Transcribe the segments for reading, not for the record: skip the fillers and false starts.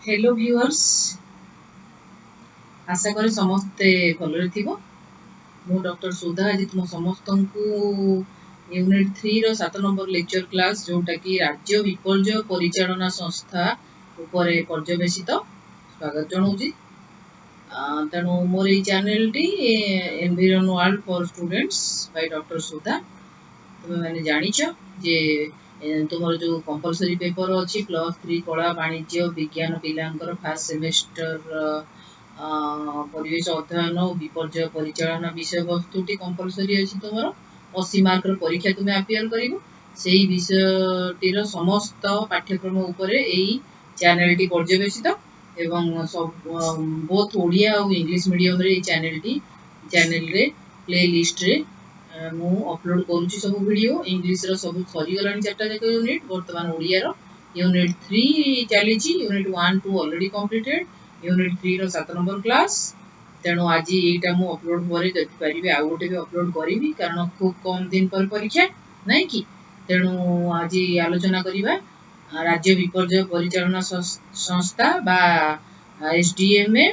Hello viewers, आशा करी समस्ते भलरे थिबो। मु डॉक्टर सुधा आज तुम समस्त को यूनिट 3 रो 7 नंबर लेक्चर क्लास जोटा कि राज्य विपर्य परिचालना संस्था उपरे पर्यवेसित स्वागत जनाऊँगी। तेणु मोर ये चैनल टी environ world for students by doctor Sudha. तुम मैंने जानिछ जे तुम जो कंपलसरी पेपर अच्छी +3 कला वाणिज्य विज्ञान पिलांकर फास्ट सेमेस्टर परिवेश अध्ययन और विपर्य परिचालना विषय वस्तुटी कंपलसरी अच्छी तुम 80 मार्क परीक्षा तुम्हें अपियर करिवो। सेही विषयटीर समस्त पाठ्यक्रम उपरे एई चैनलटी पर्यवेसित एवं सब बोथ ओडिया और इंग्लिश मीडियम रे चैनल रे प्ले लिस्ट रे मु अपलोड करूची सब वीडियो। इंग्लिश रो सब सरी गलानी 4टा जाक यूनिट, वर्तमान ओडिया रो यूनिट 3 चलीची। यूनिट 1 2 ऑलरेडी कंप्लीटेड, यूनिट 3 रो 7 नंबर क्लास। तेणु आज एटा मु अपलोड करे जति परिबे आ गोटे भी अपलोड करिवि, कारण खूब कम दिन पर परीक्षा नै कि। तेणु आज आलोचना करिबा राज्य विपर्य परिचालना संस्था बा एसडीएमए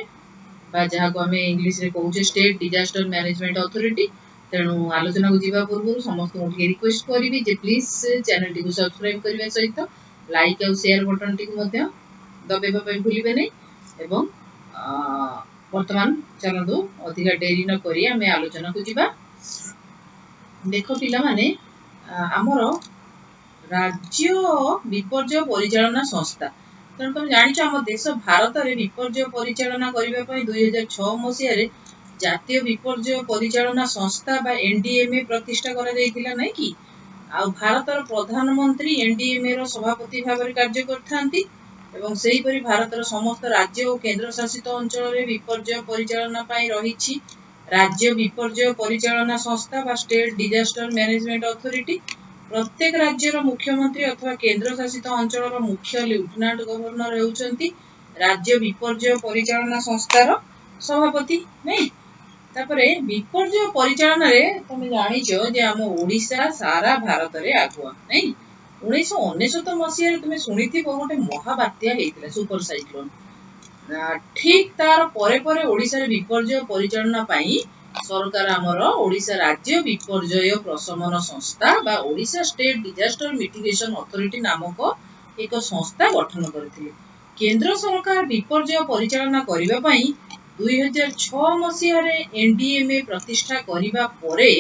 बा जहाँ को हमें इंग्लिश रे कहूचे स्टेट डिजास्टर मैनेजमेंट अथॉरिटी। तेणु आलोचना को जीवा पूर्व समस्त को रिक्वेस्ट करी जे प्लीज चैनल टी को सब्सक्राइब करने सहित लाइक और शेयर बटन टी को दबाइबा पई भूलिबे नै। एवं वर्तमान चलतु अधिक डेरी न करी हमें आलोचना को जीवा। देखो पिला माने हमर राज्य विपर्य परिचालना संस्था, तेणु तुम जानिछ हम देश भारत रे विपर्य परिचालना करिबा पई 2006 मसिया रे जातीय विपर्य परिचालना संस्था बा एनडीएमए प्रतिष्ठा करा जायतिला नै कि। आ भारतर प्रधानमंत्री एनडीएमए रो सभापति भाବରେ कार्य करथांती एवं सेही परि भारतर समस्त राज्य और केंद्र शासित अंचल रे विपर्य परिचालना पई रहिछि राज्य विपर्य परिचालना संस्था बा स्टेट डिजास्टर मैनेजमेंट अथॉरिटी। प्रत्येक राज्यर मुख्यमंत्री अथवा केंद्र शासित अंचल मुख्य लेफ्टिनेंट गवर्नर हेउचंती राज्य विपर्य परिचालना संस्थार सभापति नै। तापरे विपर्य परिचालना रे तुम जानिछो जे हम ओडिसा सारा भारत रे आगुआ नै। 1999 मसिया रे तुम सुनिथिबो गोटे महाबात्या हेइतिला सुपर साइक्लोन। ठीक तार परे परे ओडिसा रे विपर्य परिचालना पई सरकार हमर ओडिसा राज्य विपर्य प्रशमन संस्था बा Odisha state disaster mitigation authority नामक एक संस्था गठन करथिले। केंद्र सरकार विपर्य परिचालना करिबा पई 2006 मसिया रे एनडीएमए प्रतिष्ठा करिबा परे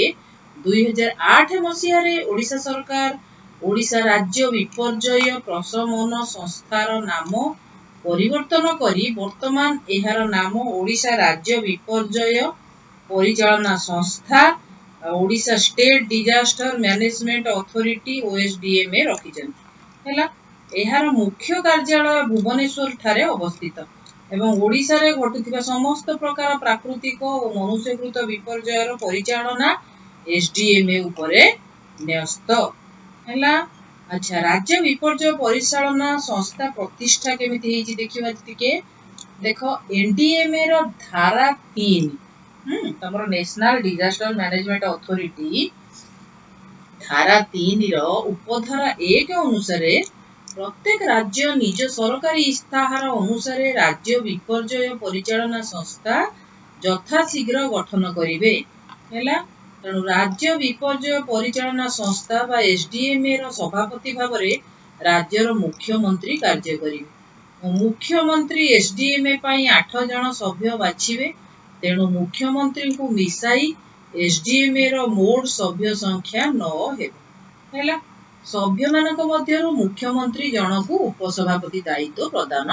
2008 मसिया रे ओडिसा सरकार ओडिसा राज्य विपर्य प्रशमन संस्थार नाम परिवर्तन करी वर्तमान एहार नाम ओडिसा राज्य विपर्य परिचालना संस्था Odisha state disaster management authority OSDMA रखिछन्ति हैला। एहार मुख्य कार्यालय भुवनेश्वर ठारे अवस्थित एवं ओडिसा रे घटुथिबा समस्त प्रकार प्राकृतिक और मनुष्यकृत विपर्ययर परिचालना एसडीएमए उपरे न्यस्त हैला। अच्छा, राज्य विपर्य परिचालना संस्था प्रतिष्ठा केमिति हेछि देखिबा तिके। देखो एनडीएमए रो धारा 3 तमरो नेशनल डिजास्टर मैनेजमेंट अथॉरिटी धारा 3 रो उपधारा 1 अनुसार प्रत्येक राज्य निज सरकारी इस्ताहार अनुसार राज्य विपर्य परिचालना संस्था यथाशीघ्र गठन करिवे हैला। तेणु राज्य विपर्य परिचालना संस्था बा एसडीएमए रो सभापति भाବରେ राज्यर मुख्यमंत्री कार्य करिवे। मुख्यमंत्री एसडीएमए पई 8 जण सभ्य बाछिवे। तेणु मुख्यमंत्री को मिसाई एसडीएमए रो मोड सभ्य संख्या 9 हेबो हैला। सभ्य मानक मध्यरु मुख्यमंत्री जनकु उपसभापति दायित्व प्रदान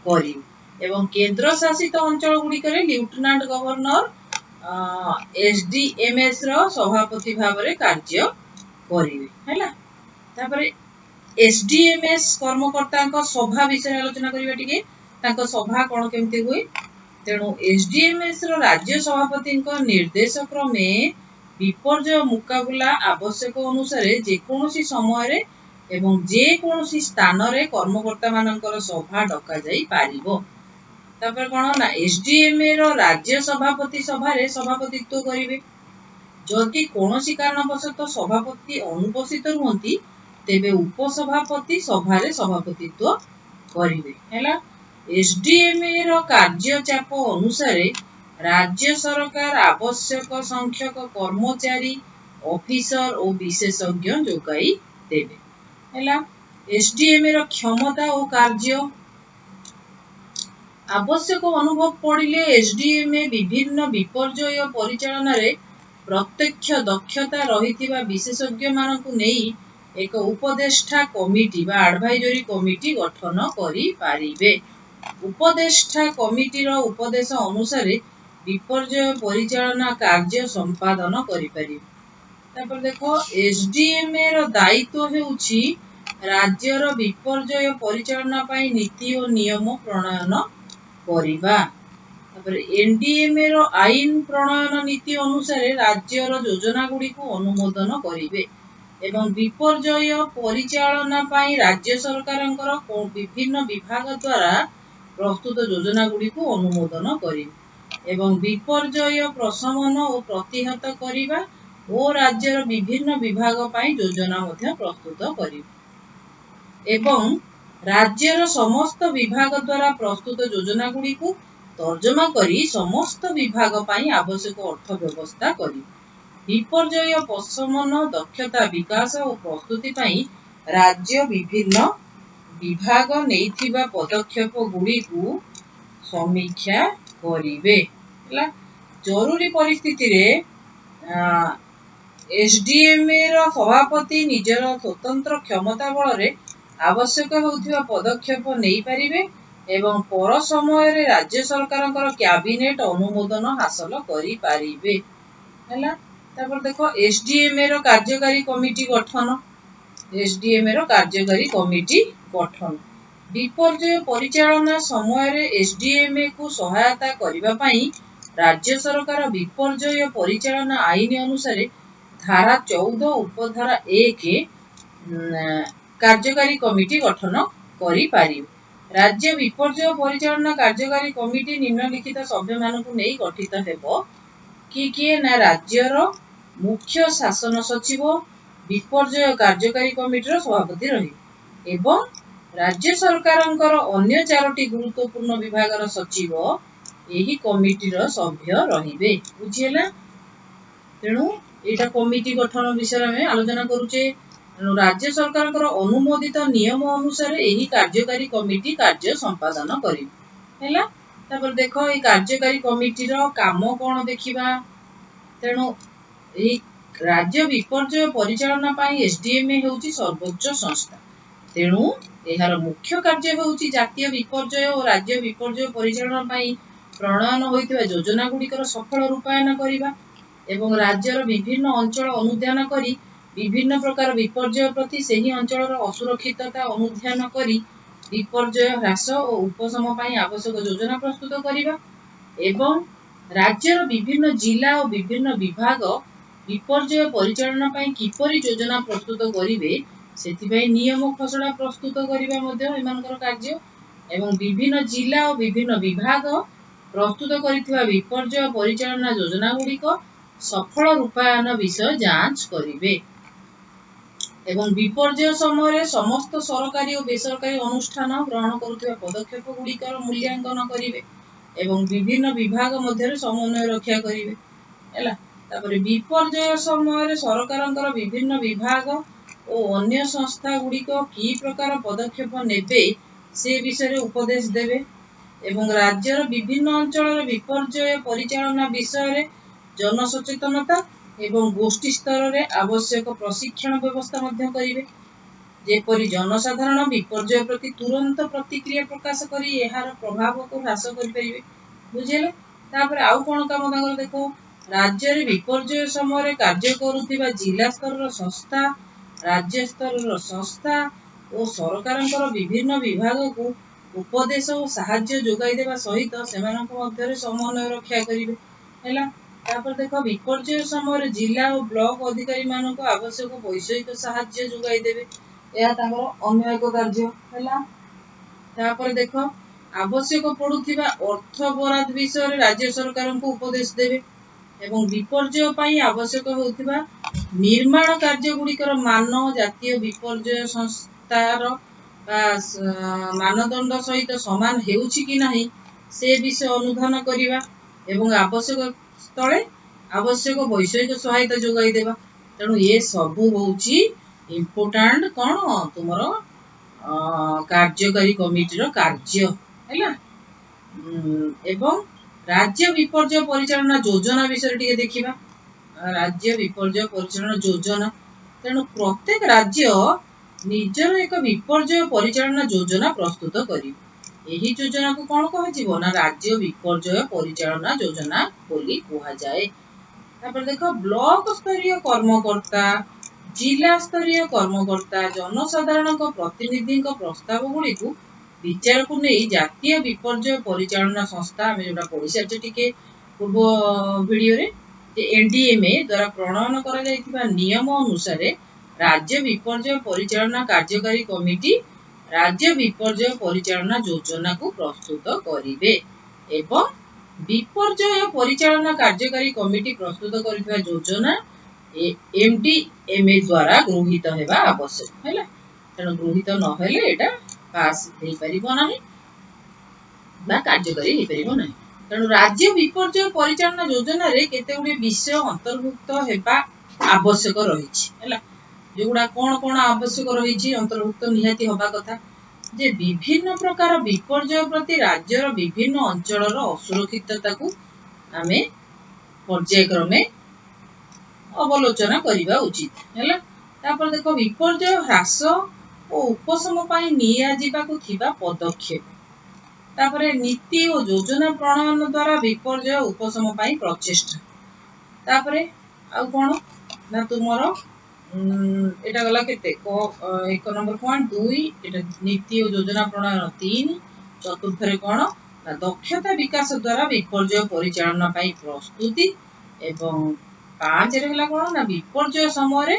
करिवे एवं केंद्र शासित अंचल गुड़िकरे लेफ्टिनेंट गवर्नर एसडीएमएस रो सभापति भाବରେ कार्य करिवे हैला। तापरे एसडीएमएस कर्मकर्ता सभा विषय आलोचना करिबा टिके। तांको सभा कोन केमति होय। तेणु एसडीएमएस रो राज्य सभापति निर्देश क्रमे विपर्य मुकाबला आवश्यक अनुसार जेकोसी समय रे एवं जेकोसी स्थान रे कर्मकर्ता मानकर सभा डका जाई पारिबो। तापर कोन ना एसडीएमए रो राज्य सभापति सभा रे सभापतित्व करिवे। जदि कोनोसी कारणवशत सभापति अनुपस्थित रुहंती तेबे उपसभापति सभा रे सभापतित्व करिवे हैला। एसडीएमए रो कार्य चाप अनुसारे राज्य सरकार आवश्यक संख्यक कर्मचारी ऑफिसर और विशेषज्ञ जोगाई देबे हैला। एसडीएमए रो क्षमता और कार्य आवश्यक अनुभव पड़िले एसडीएमए विभिन्न विपर्यय परिचालन रे प्रत्यक्ष दक्षता रहिथिबा विशेषज्ञ मानकु नेई एक उपदेष्टा कमिटी बा एडवाइजरी कमिटी गठन करि पारिबे। उपदेष्टा कमिटी रो उपदेश अनुसार विपर्यय परिचालना कार्य संपादन करि पारिबे। तापर देखो एसडीएमए रो दायित्व हेउछि राज्यर विपर्यय परिचालना पई नीति और नियम प्रणयन करिबा। तापर एनडीएमए रो आईन प्रणयन नीति अनुसार राज्यर योजना गुडी को अनुमोदन करिबे एवं विपर्यय परिचालना पई राज्य सरकारंकर विभिन्न विभाग द्वारा प्रस्तुत योजना गुडी को अनुमोदन करिबे एवं विपर्यय प्रशमन और प्रतिहत करिबा और राज्यर विभिन्न विभाग पई योजना मध्ये प्रस्तुत करिबे एवं राज्यर समस्त विभाग द्वारा प्रस्तुत योजना गुडी को तर्जमा करी समस्त विभाग पई आवश्यक अर्थ व्यवस्था करिबे। विपर्यय प्रशमन दक्षता विकास और प्रस्तुति पई राज्य विभिन्न विभाग नेइथिबा पदक्षेप गुडी को समीक्षा करिबे हैला। जरूरी परिस्थिति रे एसडीएमए रो सभापति निजर स्वतंत्र क्षमता बल रे आवश्यक होउथिबा पदक्षेप नेइ पारिबे एवं पर समय रे राज्य सरकारंकर कैबिनेट अनुमोदन हासिल करि पारिबे हैला। तापर देखो एसडीएमए रो कार्यकारी कमिटी गठन। एसडीएमए रो कार्यकारी कमिटी गठन विपर्यय परिचालना समय रे एसडीएमए को सहायता करिबा पई राज्य सरकार विपर्यय परिचालना आईन अनुसार धारा 14 उपधारा 1 कार्यकारी कमिटी गठन करि पारिबे। राज्य विपर्यय परिचालना कार्यकारी कमिटी निम्नलिखित सभ्य मानकु नेई गठित हेबो कि ना राज्यर मुख्य शासन सचिव विपर्यय कार्यकारी कमिटीर सभापति रही एवं राज्य सरकारंकर अन्य 4टी गुरुत्वपूर्ण विभागर सचिव एही कमिटीर सभ्य रहिबे बुझियला। तेणु एटा कमिटी गठन विषय में आलोचना करूचे। राज्य सरकारंकर अनुमोदित नियम अनुसार एही कार्यकारी कमिटी कार्य संपादन करिबे हैला। तापर देखो ए कार्यकारी कमिटीर काम कोन देखिबा। तेणु एही राज्य विपर्यय परिचालना पई एसडीएमए हेउची सर्वोच्च संस्था। तेणु एहार मुख्य कार्य हेउची जातीय विपर्यय और राज्य विपर्यय परिचालना पई प्रणयन होइतिबा योजना गुडीकर सफल रूपायन करिबा एवं राज्यर विभिन्न अंचल अनुध्यान करी विभिन्न प्रकार विपर्यय प्रति सेही अंचलर असुरक्षितता अनुध्यान करी विपर्यय ह्रास और उपशम पई आवश्यक योजना प्रस्तुत करिबा एवं राज्यर विभिन्न जिला और विभिन्न विभाग विपर्यय परिचालना पई किपरि योजना प्रस्तुत करिवे सेति पई नियम खसड़ा प्रस्तुत करिबा मध्ये एमानकर कार्य एवं विभिन्न जिला और विभिन्न विभाग प्रस्तुत करिथिबा विपर्यय परिचालना योजना गुडीक सफल रूपायन विषय जांच करिवे एवं विपर्यय समय समस्त सरकारी और बेसरकारी अनुष्ठान ग्रहण करुथिबा पदक्षेप गुडीकर मूल्यांकन करिवे एवं विभिन्न विभाग मध्य समन्वय रक्षा करिवे हैला। तापर विपर्यय समय सरकारंकर विभिन्न विभाग और अन्य संस्था गुडीक की प्रकार पदक्षेप नेबे से विषय उपदेश देवे एवं राज्यर विभिन्न अंचल विपर्यय परिचालना विषय जनसचेतनता एवं गोष्ठी स्तर रे आवश्यक प्रशिक्षण व्यवस्था मध्य करिवे जेपरि जनसाधारण विपर्यय प्रति तुरंत प्रतिक्रिया प्रकाश करी एहार प्रभाव को ह्रास करि परिवे बुझिले। तापर आउ कोन काम तांगर देखो राज्य रे विपर्यय समय कार्य करूथिबा जिला स्तर संस्था राज्य स्तर संस्था और सरकारंकर विभिन्न विभाग को उपदेश और सहाय्य जोगाई देबा सहित सेमानक मध्य समन्वय रक्षा करिवे हैला। तापर देखो विपर्यय समय जिला और ब्लॉक अधिकारी मानक आवश्यक वैषयिक सहाय्य जोगाई देबे या तांगर अन्य एक कार्य हैला। तापर देखो आवश्यक पडुथिबा अर्थ बराद विषय राज्य सरकार को उपदेश देबे एवं विपर्यय पई आवश्यक होउथिबा निर्माण कार्य गुडीकर मान जातीय विपर्यय संस्थार मानदंड सहित समान हेउछि कि नाही से विषय अनुधान करिवा एवं आवश्यक स्थले आवश्यक वैषयिक सहायता जोगाई देवा। तेणु ये सबू होउछि इम्पोर्टेंट कौन तुमरो कार्यकारी कमिटीर कार्य हैला। एवं राज्य विपर्य परिचालना योजना विषय टिके देखिबा। राज्य विपर्य परिचालना योजना तेणु प्रत्येक राज्य निजर एक विपर्य परिचालना योजना प्रस्तुत करी। एही योजना को कौन कह ना राज्य विपर्य परिचालना योजना बोली कहा जाए। तापर देखो ब्लॉक स्तरीय कर्मकर्ता जिला स्तरीय कर्मकर्ता जनसाधारण प्रतिनिधि प्रस्ताव गुड़ी को विचार को नहीं जातीय विपर्य परिचालना संस्था आम जो पढ़ी सारे टिके पूर्व वीडियो रे एनडीएमए द्वारा प्रणयन करा नियम अनुसार राज्य विपर्य परिचालना कार्यकारी कमिटी राज्य विपर्य परिचालना योजना को प्रस्तुत करिवे एवं विपर्य परिचालना कार्यकारी कमिटी प्रस्तुत करिଥିବା योजना एमडीएमए द्वारा गृहीत हेबा आवश्यक हैला। तेणु गृहीत न हेले एटा पास हेई परिबो नाही बा कार्यकारी हेई परिबो नाही। तेणु राज्य विपर्य परिचालना योजना रे केते गुडी विषय अंतर्भुक्त हेबा आवश्यक रहिछि हैला। जोगुडा कोन कोन आवश्यक रहिछि अंतर्भुक्त निहाती होबा कथा जे विभिन्न प्रकार विपर्य प्रति राज्यर विभिन्न अंचलर असुरक्षितता को आमे पर्यायक्रमे अवलोचना करिबा उचित हैला। तापर देखो विपर्य ह्रास और उपशम पई निया जिबाकु थिबा पदक्षेप तापर नीति और योजना प्रणयन द्वारा विपर्य उपशम पई प्रचेष्टा तापर आ कोन ना तुमरो एटा गला केते को 1 नंबर पॉइंट 2 एटा नीति और योजना प्रणयन 3 चतुर्थ रे कोन ना दक्षता विकास द्वारा विपर्य परिचालना पई प्रस्तुति एवं 5 रे हला कोन ना विपर्य समय रे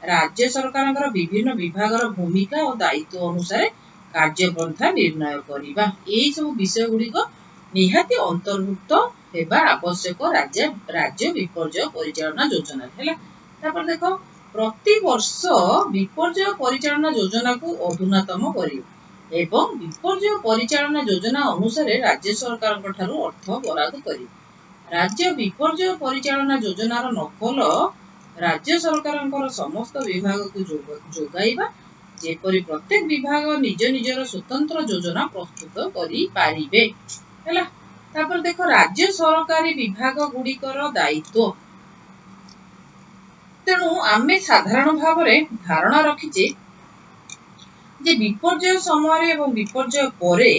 राज्य सरकारଙ୍କର विभिन्न विभागर भूमिका और दायित्व अनुसार कार्यपंथा निर्णय करिबा। एई सब विषय गुडी को निहाती अंतर्भुक्त हेबा आवश्यक राज्य विपर्य परिचालना योजना हैला। तापर देखो प्रति वर्ष विपर्य परिचालना योजना को अधुनातम करियो एवं विपर्य परिचालना योजना अनुसार राज्य सरकार ठारू अर्थ बराद करियो। राज्य विपर्य परिचालना योजनार नकल राज्य सरकार समस्त विभाग को जोगाइबा जेपरि प्रत्येक विभाग निज निजर स्वतंत्र योजना प्रस्तुत करि पारिबे हैला। तापर देखो राज्य सरकारी विभाग गुड़िकर दायित्व तेणु आमे साधारण भाव रे धारणा रखिचे जे विपर्य समय एवं विपर्य परे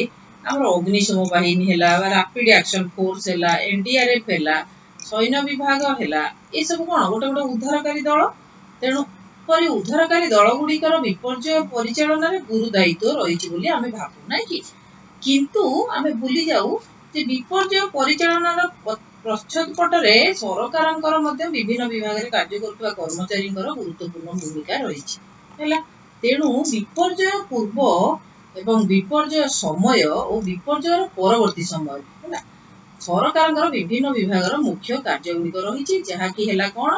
हमर अग्निशम बाहिनी हैला रैपिड एक्शन फोर्स हैला एनडीआरएफ हैला सैन्य विभाग हैला ए सब कोन गोटे गोटे उद्धारकारी दल। तेणु परि उद्धारकारी दल गुड़िकर विपर्य परिचालन रे गुरु दायित्व रहिछि बोली आमे भाबु नै कि किंतु आमे भूली जाऊ जे विपर्य परिचालन पश्चात रे सरकारंकर मध्ये विभिन्न विभाग रे कार्य करथुवा कर्मचारींकर गुरुत्वपूर्ण भूमिका रहिछि हैला। तेणु विपर्य पूर्व एवं विपर्य समय और विपर्यर परवर्ती समय हैला सरकारंकर विभिन्न विभागर मुख्य कार्य गुड़िक रहिछि जहा कि हैला कोन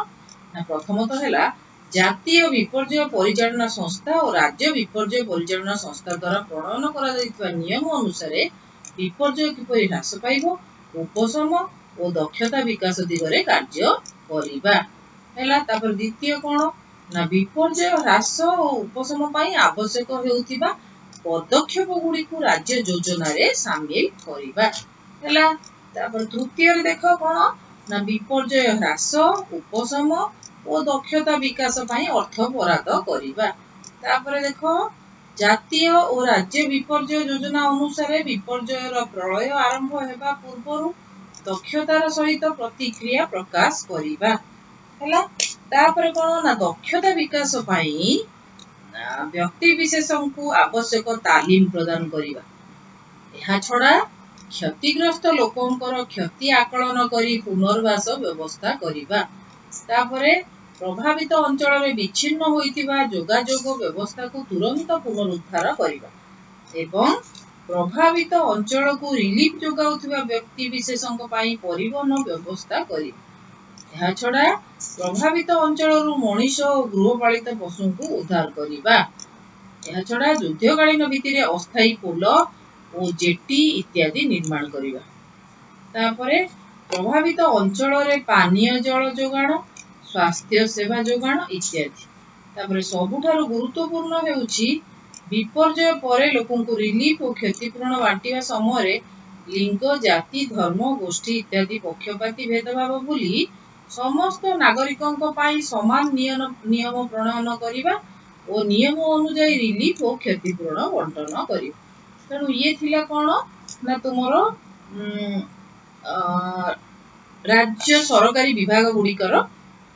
ना प्रथमतः हैला जातीय विपर्य परिचालना संस्था और राज्य विपर्य परिचालना संस्था द्वारा प्रणयन करा जायतिबा नियम अनुसार विपर्य किपरि ह्रास पाइबो उपशम और दक्षता विकास दिगरे कार्य करिबा हैला। तापर द्वितीय कोन ना विपर्य ह्रास और उपशम पई आवश्यक हेउतिबा पदक्षेप गुडी को राज्य योजना रे शामिल करिबा हैला। तापर तृतीय रे देखो कोन ना विपर्य ह्रास उपशम और दक्षता विकास पई अर्थ बराद करिबा। तापर देखो जातीय और राज्य विपर्य योजना अनुसार विपर्यर प्रलय आरंभ हेबा पूर्वरु दक्षतार सहित प्रतिक्रिया प्रकाश करिबा हैला। तापर कोन ना दक्षता विकास पई व्यक्ति विशेषण को आवश्यक तालीम प्रदान करिबा। एहा छडा क्षतिग्रस्त लोकंकर क्षति आकलन करी पुनर्वास व्यवस्था करिबा। तापरे प्रभावित अंचल रे विच्छिन्न होइतिबा जोगाजोग व्यवस्था को तुरंत पुनरुद्धार करिबा एवं प्रभावित अंचल को रिलीफ जोगाउथिबा व्यक्ति विशेषଙ୍କ पई परिवहन व्यवस्था करिबा। एहा छडा प्रभावित अंचल रु मनीष और गृहपालित पशु को उद्धार करिबा ଏହା छड़ा युद्धकालीन भित्तिरे अस्थायी पोल और जेटी इत्यादि निर्माण करिबा। तापरे प्रभावित अंचल रे पानीय जल जोगाण, स्वास्थ्य सेवा जोगाण इत्यादि। तापरे सबुठारु गुरुत्वपूर्ण हेउछि विपर्जय परे लोकंकु रिलीफ और क्षतिपूर्ण बांटिबा समय लिंग, जाति, धर्म, गोष्ठी इत्यादि पक्षपाती भेदभाव भूली समस्त नागरिकों पाई समान नियम प्रणयन करिबा और नियम अनुसार रिलीफ और क्षतिपूर्ण बंटन करिबा। तेणु ये थिला कोन ना तुमरो राज्य सरकारी विभाग गुड़िकर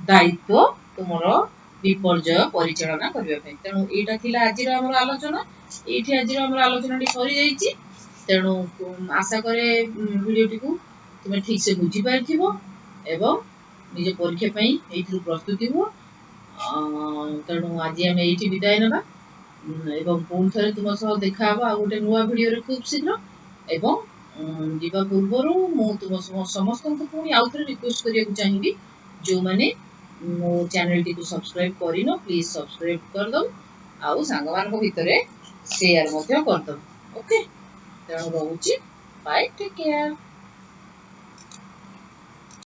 दायित्व तुमरो विपर्जय परिचालना करिबा पई। तेणु एटा थिला आजिर हमर आलोचना। एठी आजिर हमर आलोचनाटी सरी जाईची। तेणु आशा करे वीडियोटी को तुम ठीक से बुझी पाइथिबो एवं निज परीक्षा पई एथिरु प्रस्तुति हो। तेणु आज आम ये विदाय ना एवं पुणी थे तुम सह देखा आ गोटे नुआ भिडियो खूब शीघ्र एवं जीवा पूर्वर मु तुम समस्त को पुणी आउ थे रिक्वेस्ट करने चाहिए जो मैंने मो चैनल टी सब्सक्राइब करनो प्लीज सब्सक्राइब कर दो आउ सांग मान भितर शेयर कर दो। ओके तेणु रोची बाय टेक केयर।